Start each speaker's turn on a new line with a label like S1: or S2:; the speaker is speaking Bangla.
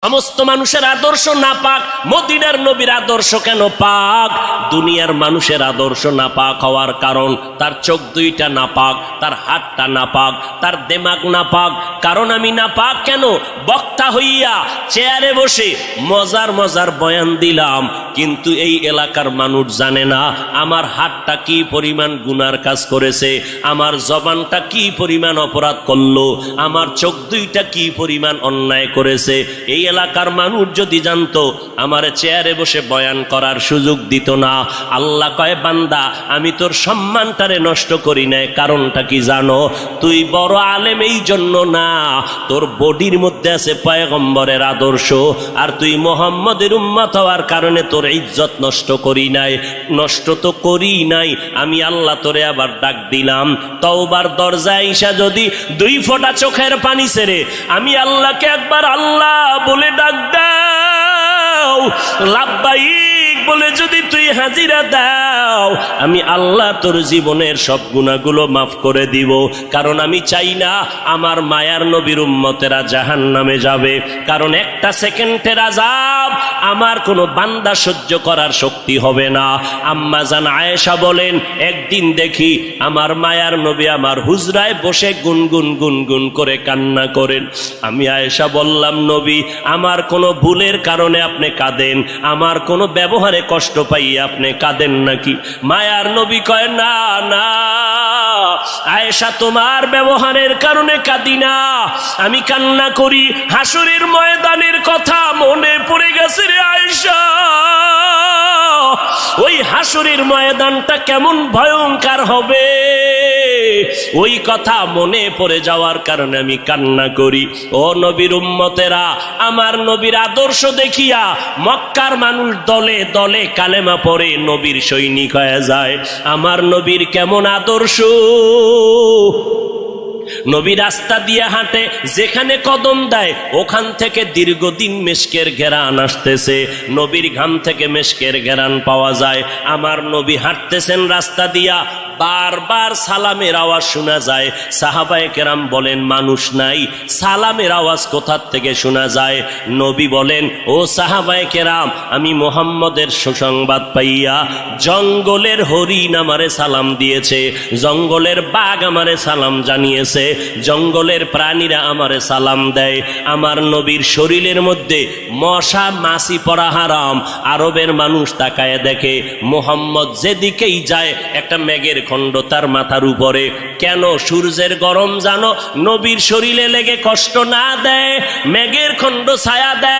S1: সমস্ত মানুষের আদর্শ নাপাক, মদিনার নবীর আদর্শ কেন পাক? দুনিয়ার মানুষের আদর্শ নাপাক হওয়ার কারণ তার চোখ দুইটা নাপাক, তার হাতটা নাপাক, তার দেমাগ নাপাক। কারণ আমি নাপাক কেন? বক্তা হইয়া চেয়ারে বসে মজার মজার বয়ান দিলাম, কিন্তু এই এলাকার মানুষ জানে না আমার হাতটা কি পরিমাণ গুনার কাজ করেছে, আমার জবানটা কি পরিমাণ অপরাধ করলো, আমার চোখ দুইটা কি পরিমাণ অন্যায় করেছে। এই এলাকার মানুষ যদি জানতো, আমার চেয়ারে বসে বয়ান করার সুযোগ দিত না। আল্লাহ কয়, বান্দা আমি তোর সম্মানটারে নষ্ট করি নাই। কারণটা কি জানো? তুই বড় আলেম এই জন্য না, তোর বডির মধ্যে আছে পয়গম্বরের আদর্শ, আর তুই মুহাম্মদের উম্মত হওয়ার কারণে তোর ইজ্জত নষ্ট করি নাই। নষ্ট তো করি নাই, আমি আল্লাহ তোরে আবার ডাক দিলাম। তওবার দরজায় ঈশা যদি দুই ফোঁটা চোখের পানি ছেড়ে আমি আল্লাহকে একবার আল্লাহ বলে ডাক দাও, লাব্বাইক বলে যদি তুই হাজিরা দাও, আমি আল্লাহ তোর জীবনের সব গুনাহগুলো মাফ করে দিব। কারণ আমি চাই না আমার মায়ার নবীর উম্মতেরা জাহান্নামে যাবে। কারণ একটা সেকেন্ডের আযাব আমার কোনো বান্দা সহ্য করার শক্তি হবে না। আম্মা জান আয়েশা বলেন, একদিন দেখি আমার মায়ার নবী আমার হুজরায় বসে গুনগুন গুনগুন করে কান্না করেন। আমি আয়েশা বললাম, নবী আমার কোনো ভুলের কারণে আপনি কাঁদেন, আমার কোনো ব্যবহারে কষ্ট পাইয়ে আপনি কাঁদেন নাকি? মায়ার নবী কয়, না না আয়েশা, তোমার ব্যবহারের কারণে কাঁদি না, আমি কান্না করি হাসরের ময়দানের কথা মনে পড়ে গেছে রে আয়েশা। ওই হাসরের ময়দানটা কেমন ভয়ঙ্কর হবে, ওই কথা মনে পড়ে যাওয়ার কারণে আমি কান্না করি। ও নবীর উম্মতেরা, আমার নবীর আদর্শ দেখিয়া মক্কার মানুষ দলে দলে কালেমা পড়ে নবীর সৈনিক হয়ে যায়। আমার নবীর কেমন আদর্শ! নবী রাস্তা দিয়ে হাঁটে, যেখানে কদম দেয় ওখান থেকে দীর্ঘদিন মেশকের ঘেরান আসতেছে। নবীর ঘাম থেকে মেশকের ঘেরান পাওয়া যায়। আমার নবী হাঁটতেছেন রাস্তা দিয়া, বারবার সালামের আওয়াজ শোনা যায়। সাহাবায়ে কেরাম বলেন, মানুষ নাই, সালামের আওয়াজ কোথার থেকে শোনা যায়? নবী বলেন, ও সাহাবায়ে কেরাম, আমি মুহাম্মদের সুসংবাদ পাইয়া জঙ্গলের হরিণ আমারে সালাম দিয়েছে, জঙ্গলের বাঘ আমারে সালাম জানিয়েছে, জঙ্গলের প্রাণীরা আমারে সালাম দেয়। আমার নবীর শরীরের মধ্যে মশা মাছি পড়া হারাম। আরবের মানুষ তাকায় দেখে, মুহাম্মদ যেদিকেই যায় একটা মেঘের খণ্ড তার মাথার উপরে। কেন? সূর্যের গরম জানো নবীর শরীরে লেগে কষ্ট না দেয়, মেঘের খণ্ড ছায়া দেয়।